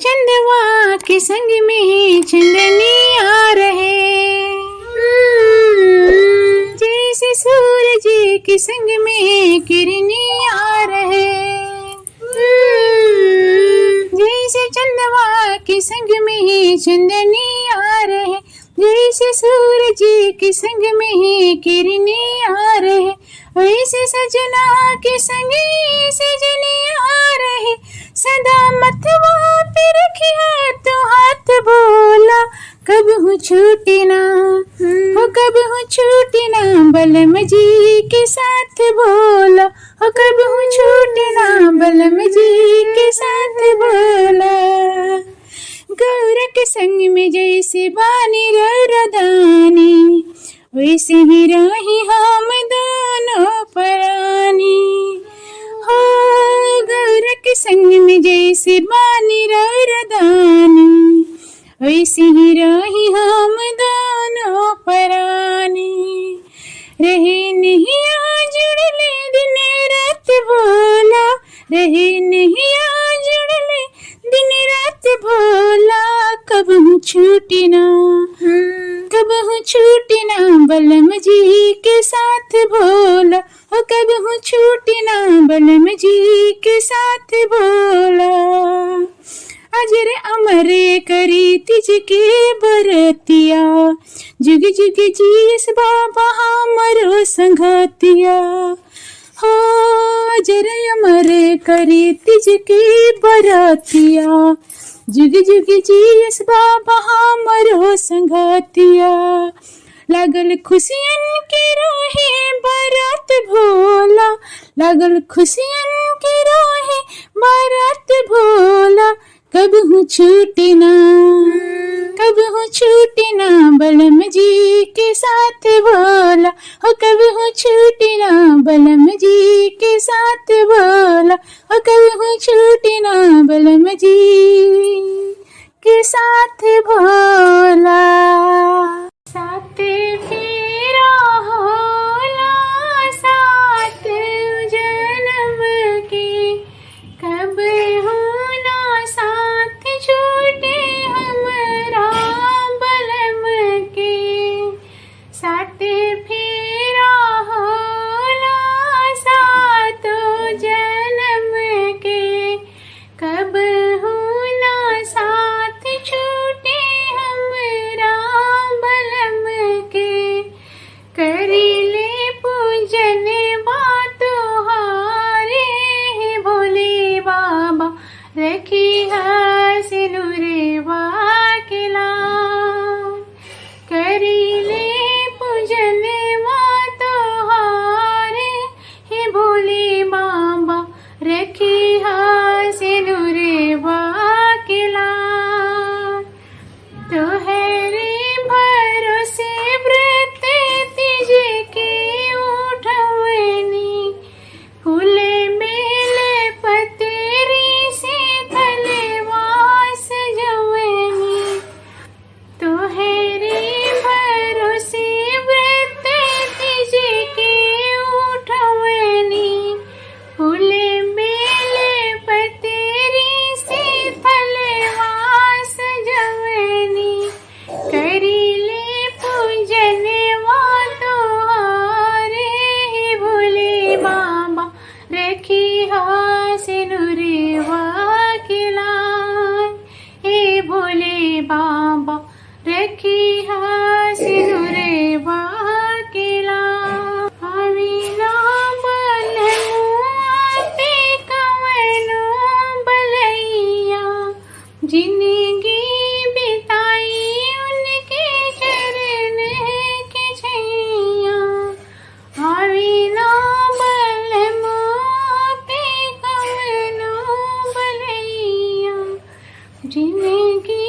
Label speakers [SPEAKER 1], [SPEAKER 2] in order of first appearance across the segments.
[SPEAKER 1] चंदवा के संग में चंदनी आ रहे, जैसे सूरज के संग में किरनी आ रहे, जैसे चंदवा के संग में चंदनी आ रहे, जैसे सूरज के संग में किरनी आ रहे, वैसे सजना के संग सजनी आ रहे। सदा मतवा पे रखी तो हाथ बोला, कब हूँ छूटे ना हो, कब हूँ छूटे ना बलम जी के साथ बोला, हो कब हूँ छूटे ना बलम जी के साथ बोला। गौर के संग में जैसे बानी रदानी, वैसे ही रही हम दोनों परानी। हो गौर के संग में जैसे बानी रदानी, वैसे ही रही हम दोनों परानी। रहे नहीं जुड़ले दिन रात भोला, रहे नहीं जुड़ले दिन रात भोला, कब हूँ छूटी ना, कब हूँ छूटी ना बलम जी के साथ भोला, हो कब हूँ छूटी ना बलम जी के साथ भोला। अजर अमर करी तिज के बरतिया, जुग जुग जीस बाबा हमरो संगतिया। हो अजर अमर करी तिज के बरतिया, जुग जुग जीस बाबा हमरो संगतिया। लागल खुशियन के रोहे बारात भोला, लागल खुशियन के रोहे बारात भोला, कब हूँ छूटे ना, कब हूँ छूटे ना बलम जी के साथ भोला, हो कब हूँ छूटे ना बलम जी के साथ भोला, हो कब हूँ छूटे ना बलम जी के साथ भोला। साथ फेरा होला साथ जन्म के, कब होना साथ छूटे हमरा बलम के। साथ फेरा होला साथ जन्म के, कब होना साथ छूटे हमरा बलम के। करीले पूजन बातो हारे भोले बाबा, रखी सिनुरवा के लाल। करीले पूजन बातो हारे हे भोले बाबा, रखी सिनुरवा के लाल। तोहरे भरोसे व्रत तिज के उठवनी, कुल बेल पतरी से थलवास जवनी। तोहरे भरोसे व्रत तिज के उठवनी, कुल बेल पतरी से थलवास जवनी। करीले पूजन वातो हारे हे भोले बाबा, रखी सिनुरवा के लाल। हे भोले बाबा, रखी सिनुरवा के लाल। अविना बलमुआ पे कवनो बलैया, जिंदगी बिताई उनके चरण के छैया। अविना बलमुआ पे कवनो बलैया, जिंदगी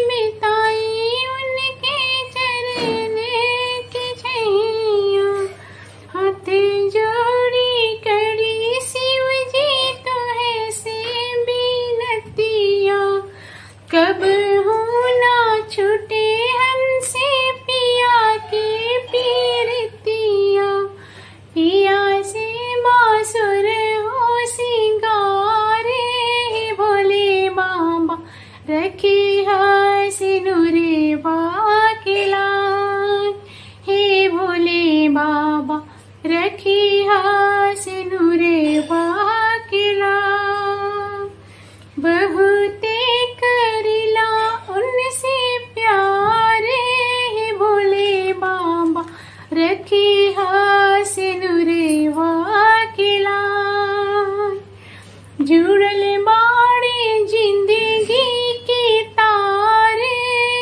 [SPEAKER 1] बिताई उनके चरण के छैया। हाथ जोड़ी करी शिव जी तोहे से बिनतिया, कब होना छूटे हमसे पिया के पीरतिया। पिया से बासुर हो सिंगारे, भोले बाबा रखी सिनुरेवा के लाल। हे भोले बाबा रखी सिनुरेवा के लाल। बहुते करिला उनसे प्यार, हे भोले बाबा रखी सिनुरेवा के लाल। जुड़ल बाड़े जिंदगी के तार,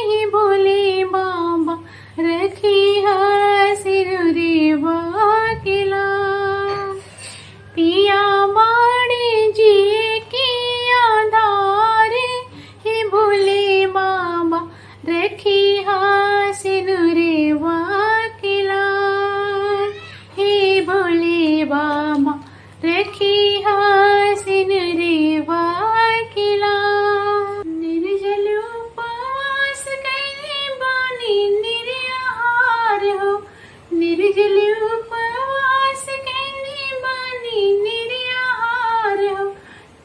[SPEAKER 1] हे भोले बाबा रखी सिनुरेवा के लाल। पिया बाड़े जिए के आधार, हे भोले बाबा रखी सिनुरेवा के लाल। हे भोले बाबा रखी सिनुरेवा के लाल। निर्जल उपवास कैले बानी निराहार हो, निर्जल उपवास कैले बानी निराहार हो।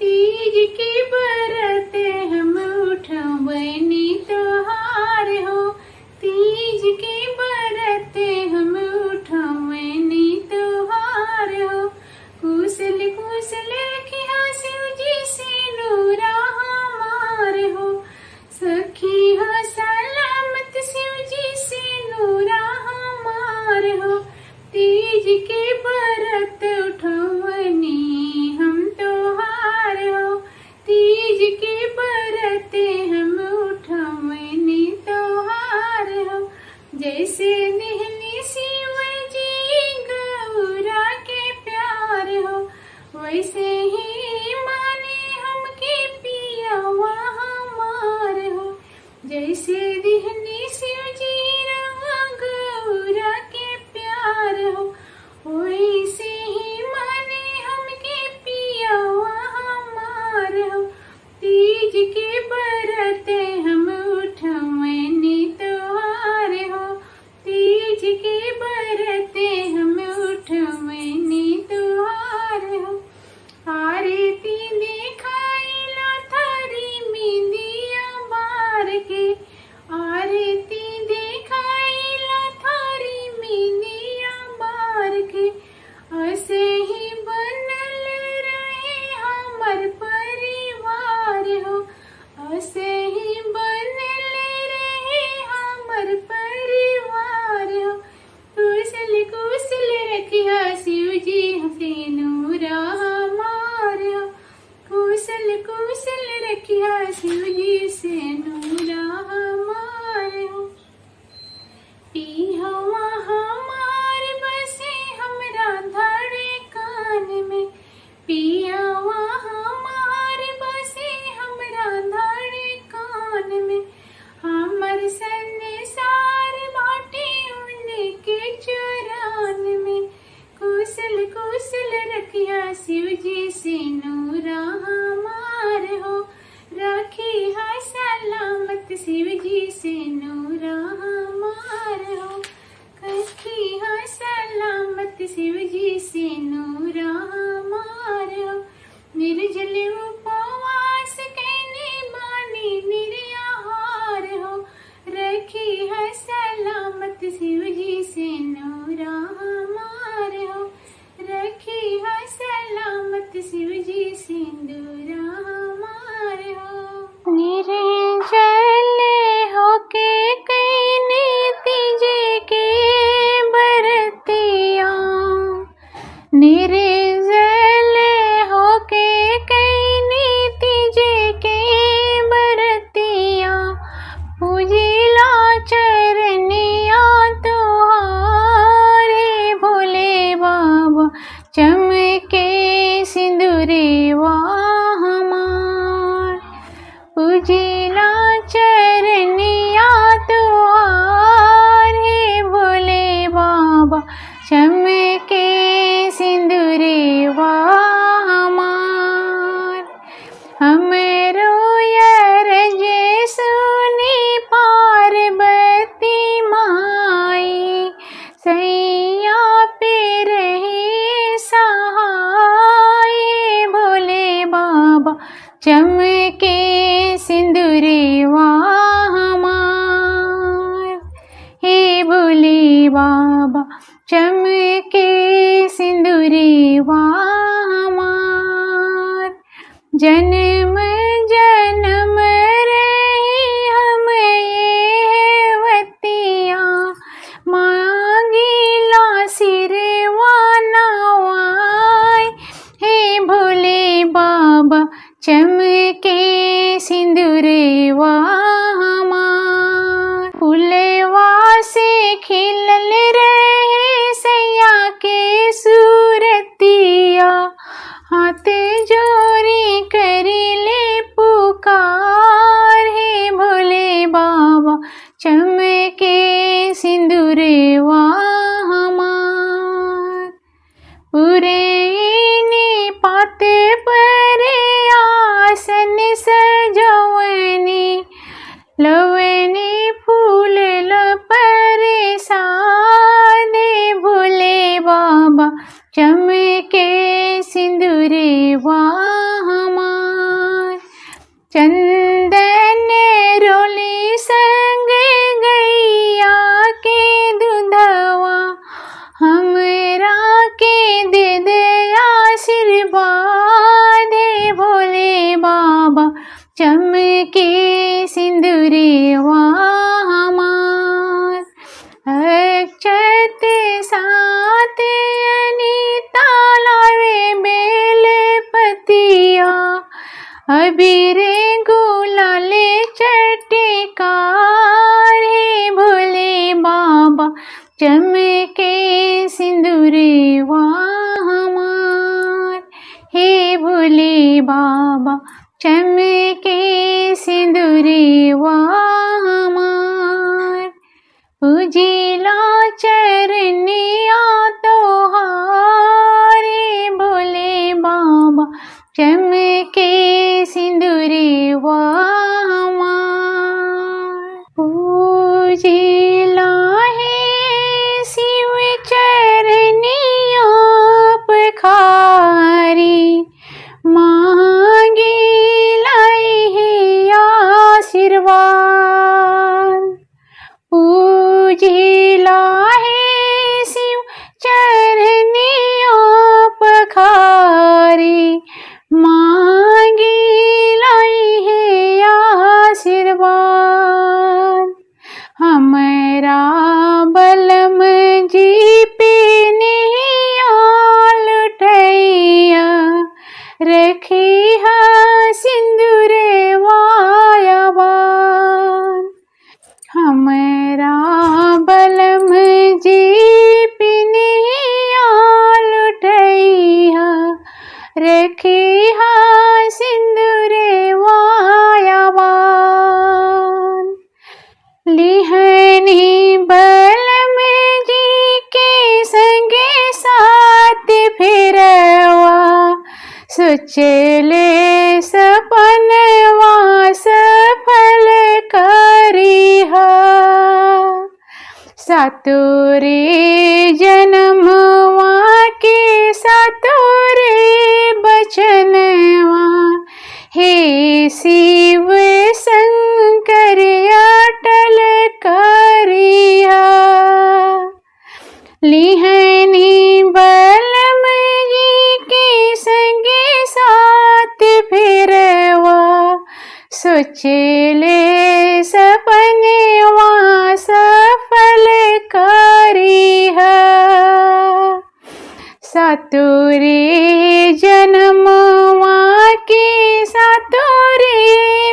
[SPEAKER 1] तीज के व्रत हम उठवनी त्योहार हो, तीज के व्रत हम उठवनी त्योहार हो। कुशल कुशल रखिया शिव जी से नूरा हमार हो, सखी हो सलामत शिव जी से नूरा हमार हो। तीज के व्रत उठवनी हम त्योहार हो, तीज के व्रत हम उठवनी त्योहार हो। जैसे निहनी शिव जी गौरा के प्यार हो, वैसे ही माने हमके पियावा हमार हो। जैसे निहनी शिव जी गौरा के प्यार हो, वैसे ही माने हमके पियावा हमार हो। तीज के व्रत हम उठवनी त्योहार हो, तीज के व्रत हम उठवनी त्योहार हो। आरती दिखाइला थारी मिंदिया बार के, आरती दिखाइला थारी मिंदिया बार के। ऐसे ही बनल रहे हमर परिवार हो, ऐसे ही बनल रहे हमर परिवार हो। कुशल कुशल रखिया शिव जी से नूरा हमार हो, कुशल कुशल रखिया शिव जी से नूरा हमार हो। पिहवा हमार बसे हमरा धड़कन में, पिहवा हमार बसे हमरा धड़कन में। हमर संसार बाटे उनके चरण में। कुशल कुशल रखिया शिव जी से नूरा हमार हो, रखी सलामत शिव जी से नूरा हमार हो। रखी सलामत शिव जी से नूरा हमार हो। निर्जल उपवास कैले बानी निराहार हो, रखी सलामत शिव जी से नूरा हमार हो, रखी सलामत शिव जी से नूरा हमार हो। निर्जल होके कैने तीज के बरतिया, निर्जल होके कैने तीज के बरतिया। पूजिला चरनिया तुहारे भोले बाबा, चमके सिंदूरेवा हमार। पूजिला चरनिया तुहारे भोले बाबा, चमके सिंदूरेवा हमार। हमरो यरजे सुनी पार्वती माई, सैया पे रहे सहाय भोले बाबा, चमके सिंदूर सिंदूरवा हमार। फुलवा से खिलल रहे सैया के सूरतिया, हाथ जोड़ी करिले पुकार, हे भोले बाबा चमके सिंदूरवा हमार। पुरैनी पात पर आसन सजवनी, लवनी फूल परसादे, भोले बाबा चमके सिंदूरवा हमार। चंदन रोली संग गैया के दूधवा, हमरा के दे दे आशीर्वाद, भोले बाबा चमके सिंदूरवा हमार। अक्षत साथ अनीता लावे बेल पतिया, अबीर गुलाल चटकार, हे भोले बाबा चमके सिंदूरवा हमार। हे भोले बाबा चमके सिंदूरवा हमार। उजिला चरनिया तोहार, हे भोले बाबा चमके सिंदूरवा हमार। पूजिला है शिव चरनिया पखारी, मांगी लाई है आशीर्वाद। पूजिला है शिव चरनिया पखारी, मांगी लाई है आशीर्वाद। हमरा बलम जी पे नैया लुटैया, रखी है सिंदूरवा याबान। हमरा बलम जी पे नैया लुटैया, रखी है सिंदूरवा याबान। लिहनी बलम जी के संगे साथ फिरवा, सोचले सपनवा सफल करिहा। सातोरे जन्मवा के सातोरे बचनवा, हे शिव शंकर अटल करिहा। लिहनी बलम जी के संगे साथ फिरवा, सोचले सपनवा सफल करिहा। सातोरे जन्मवा के सातोरे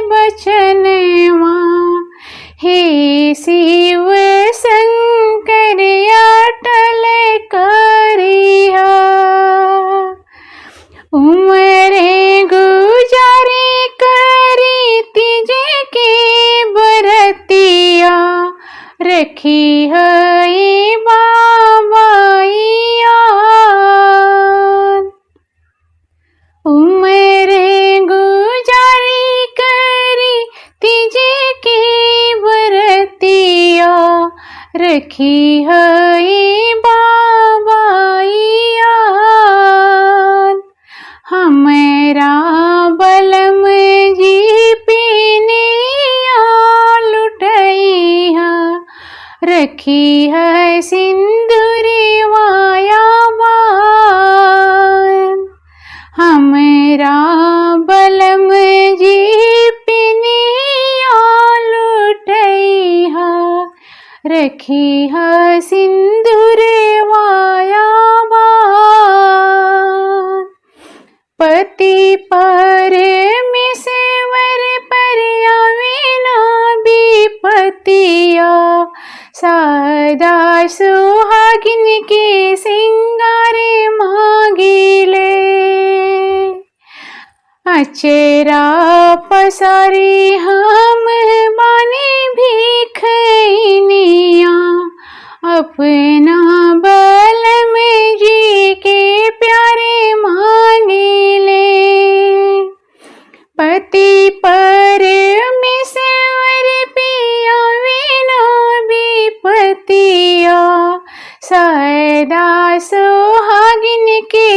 [SPEAKER 1] बचनवा, हे शिव शंकर अटल करिहा। उमरे गुजारे करी तीजे के बरतिया, रखी है बाबाइया। उमरे गुजारी करी तीजे के बरतिया, रखी है बाबाइया। हमरा बलम जी पे नैया लुटैया, रखी है सिंदूरवा याबान। हमरा बलम जी पे नैया लुटैया, रखी है सिंदूरवा याबान। पति परमेश्वर पर सुहागिन के सिंगारे मांगिले। अचरा पसारी हम बानी भिखनिया, अपना बलम जी के प्यारे मांगिले। पति परमेश्वर पिया विना विपतिया, सदा सुहागिन के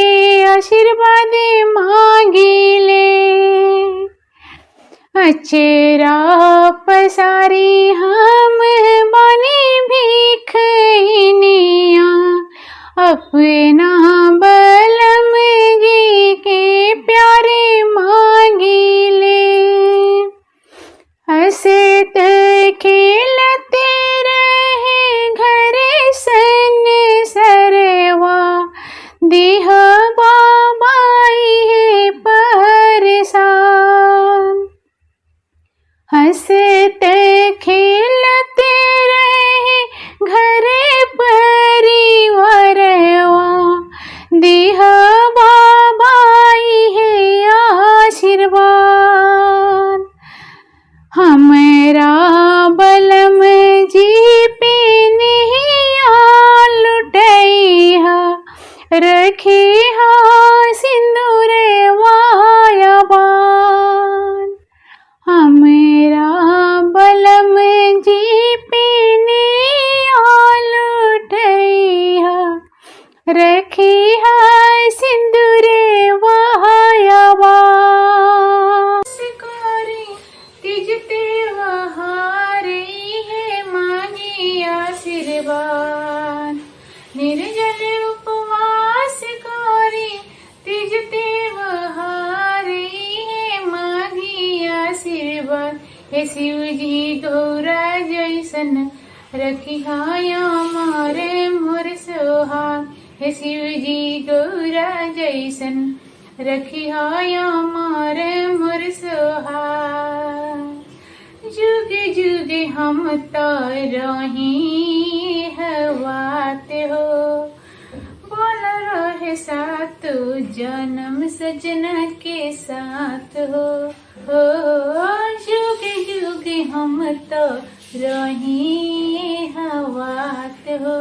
[SPEAKER 1] आशीर्वाद मांगिले। अचरा पसारी हम बानी भिखनिया, अपना बलम जी के प्यारे मांगिले। हंसत खेलते रहे घर सन सरवा, देह बाबाई है परेशान। हंसत खेलते रहे घर परिवारवा, देह बाबाई है आशीर्वाद। हमरा बलम जी पे नैया लुटैहा, रखिहा सिंदूरवा याबान। हमरा बलम जी पे नैया लुटैहा, रखिहा सिंदूरवा याबान। तिज त्योहारी है मांगी आशीर्वाद, निर्जल उपवास करी तिज त्योहारी है मांगी आशीर्वाद। हे शिव जी गौरा जैसन रखिहा हमारे मोर सोहाग। हे शिव जी गौरा जैसन रखिहा हमारे मोर सोहाग। जुग जुग हम तो रही हवात हो, बोल रहे साथ जन्म सजना के साथ हो। जुग जुग हम तो रही हवात हो,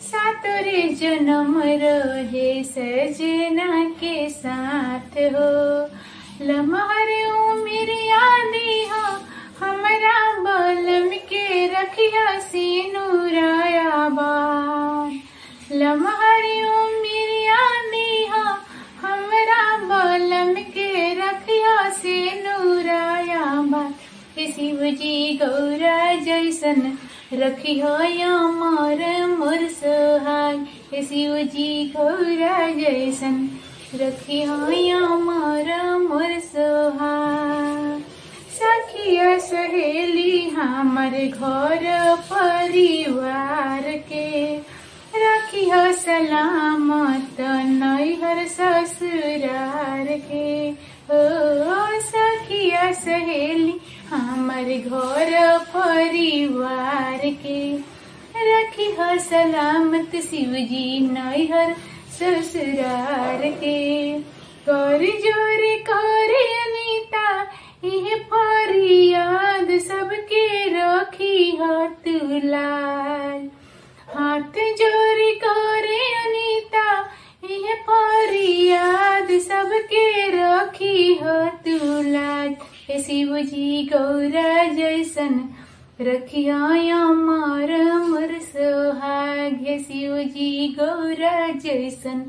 [SPEAKER 1] सातोरे जन्म रहे सजना के साथ हो। लम्हर उम्र यादी हो हमरा बलम के रखिया सिनुराया बान। लम्हर उम्र यादी हो हमरा बलम के रखिया सिनुराया बान। हे शिव जी गौरा जैसन रखिया हमार मोर सोहाग। हे शिव जी गौरा जैसन रखिया हमार मोर सोहाग। सखिया सहेली हमर घर परिवार के, रखिया सलामत नैहर ससुरार के। ओ सखिया सहेली हमर घर परिवार के, रखिया सलामत शिवजी नैहर ससुरार के। कर जोर करे अनीता ये फरियाद, सबके रखिया तुलाल। हाथ जोरी करे अनीता ये फरियाद, सबके रखिया तुलाल। हे शिव जी गौरा जैसन रखिया हमार मोर सोहाग। हे शिव जी गौरा जैसन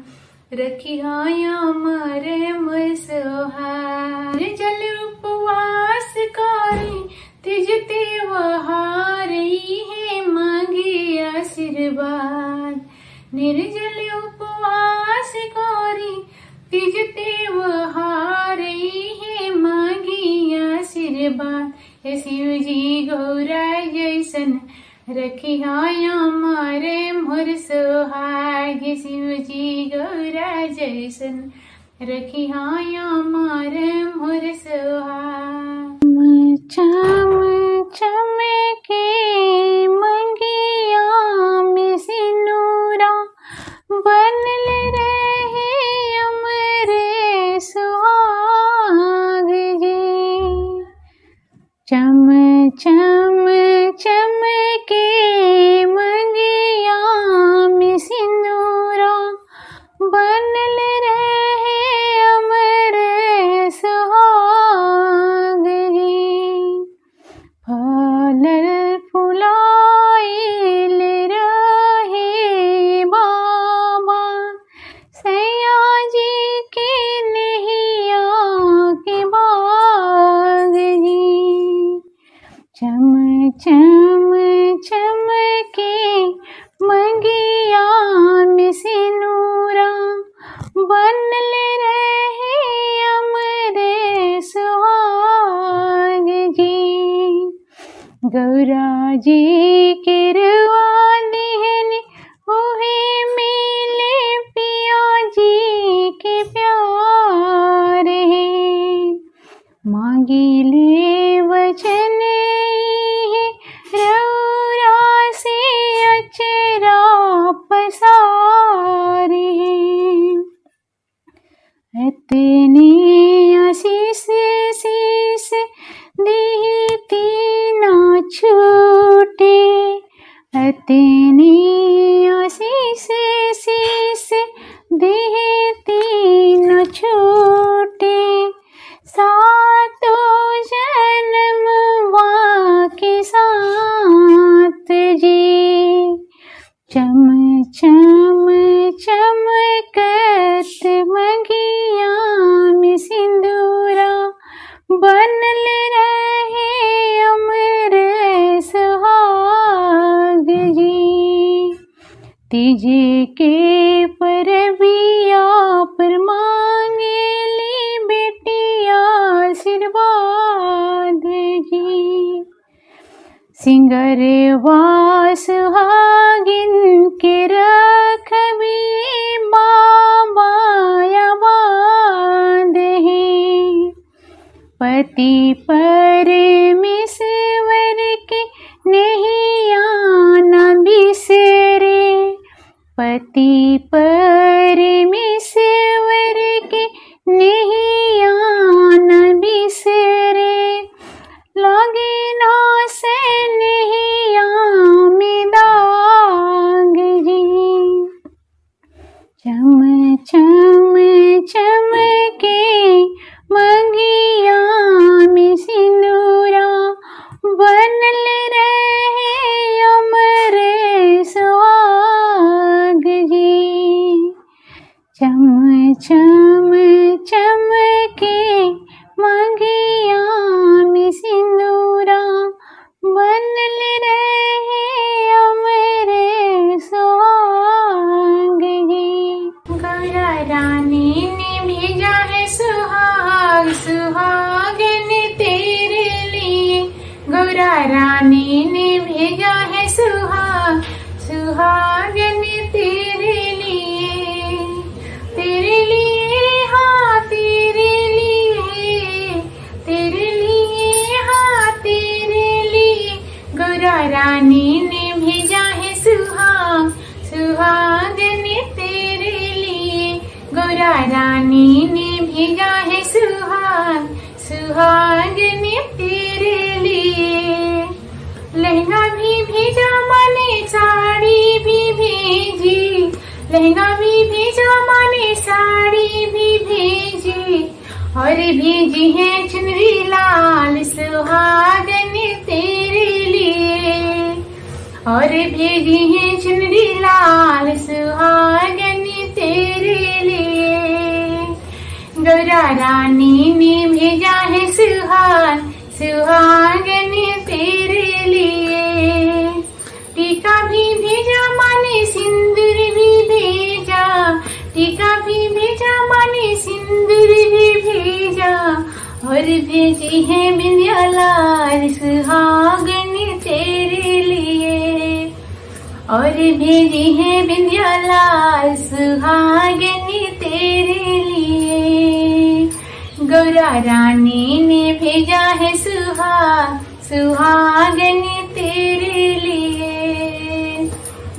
[SPEAKER 1] रखिया हमार मोर सोहाग। जल उपवास करी तिज त्योहारी है मांगी आशीर्वाद। निर्जल उपवास करी तिज त्योहारी है मांगी आशीर्वाद। हे शिव जी गौरा जैसन रखिया हमारे मोर सोहाग। हे शिव जी गौरा जैसन रखिया हमारे मोर सोहाग। चम चम के मंगिया में चम चमके मंगिया में सिंदूरा बनल रहे अमर सुहाग जी। फलल फुलाइल रहे बाबा सैया जी के नैया के बाग जी। चम चम चमके मंगिया में सिंदूरा बनल रहे अमर सुहाग जी। गौरा जी के रवानी ओहे मिले पिया जी के प्यार है। मांगी ले वचन रौरा से अचरा पसार है। इतने आशीष शीस देती ना छूटे। इतने आशीष शीस देती न छूटे। सातों जन्म के साथ जी। चम चम चमकत मंगिया में सिंदूरा बनल रहे अमर सुहाग जी। तीजे के परबिया पर मांगेली बेटिया आशीर्वाद जी। सिंगरवा सुहागिन के रखबी बाबा आबाद है। पति परमेश्वर के नैया न बिसरे। पति परमेश्वर के नैया न बिसरे। लागे ना से नैया में दाग जी। चम चम चमके मंगिया में सिंदूरा बनल रहे अमर सुहाग जी। चम चम चमके मंगिया में सिंदूरा बनल रहे अमर सुहाग जी। गौरा रानी ने भेजा है सुहाग सुहागन तेरे लिए। गौरा रानी ने भेजा है सुहाग सुहागन तेरे लिए। तेरे लिए हाँ तेरे लिए। तेरे लिए हाँ तेरे लिए। गौरा रानी ने भेजा है सुहाग सुहागन तेरे लिए। गौरा रानी ने भेजा है सुहाग सुहागन तेरे लिए। लहंगा भी भेजा माने साड़ी भी भेजी। लहंगा भी भेजा माने साड़ी भी भेजी। और भेजी है चुनरी लाल सुहागन तेरे लिए। और भेजी है चुनरी लाल सुहागन तेरे लिए। गौरा रानी ने भेजा है सुहाग सुहागन तेरे लिए। टीका भी भेजा माने सिंदूर भी भेजा। टीका भी भेजा माने सिंदूर भी भेजा। और भेजी है बिंदिया लाल सुहागन तेरे लिए। और भेजी है बिंदिया लाल सुहागन तेरे लिए। गौरा रानी ने भेजा है सुहाग सुहागन तेरे लिए।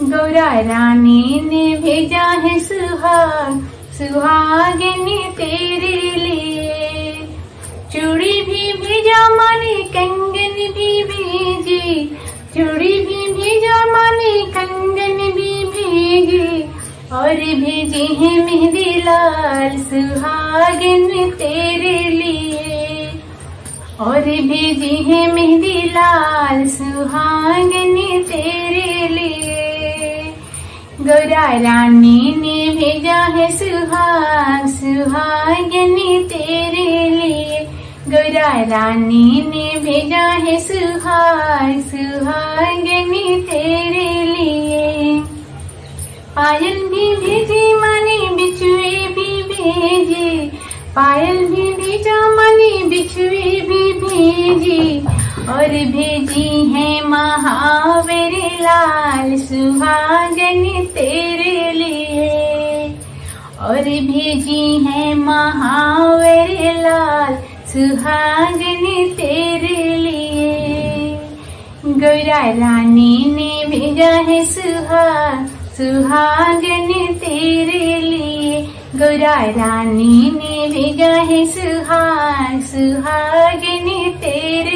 [SPEAKER 1] गौरा रानी ने भेजा है सुहाग सुहागन तेरे लिए। चूड़ी भी भेजा माने कंगन भी भेजा। लाल सुहागिन तेरे लिए। और भेजी है मेहंदी लाल सुहागिन तेरे लिए। गौरा रानी ने भेजा है सुहाग सुहागिन तेरे लिए। गौरा रानी ने भेजा है सुहाग सुहागिन तेरे लिए। पायल भी भेजी माने बिछुए भी भेजे। पायल भी भेजा माने बिछुए भी भेजी। और भेजी है महावीर लाल सुहागन तेरे लिए। और भेजी है महावीर लाल सुहागन तेरे लिए। गौरा रानी ने भेजा है सुहाग सुहागन तेरे लिए। गौरा रानी ने भेजा है सुहाग सुहागन तेरे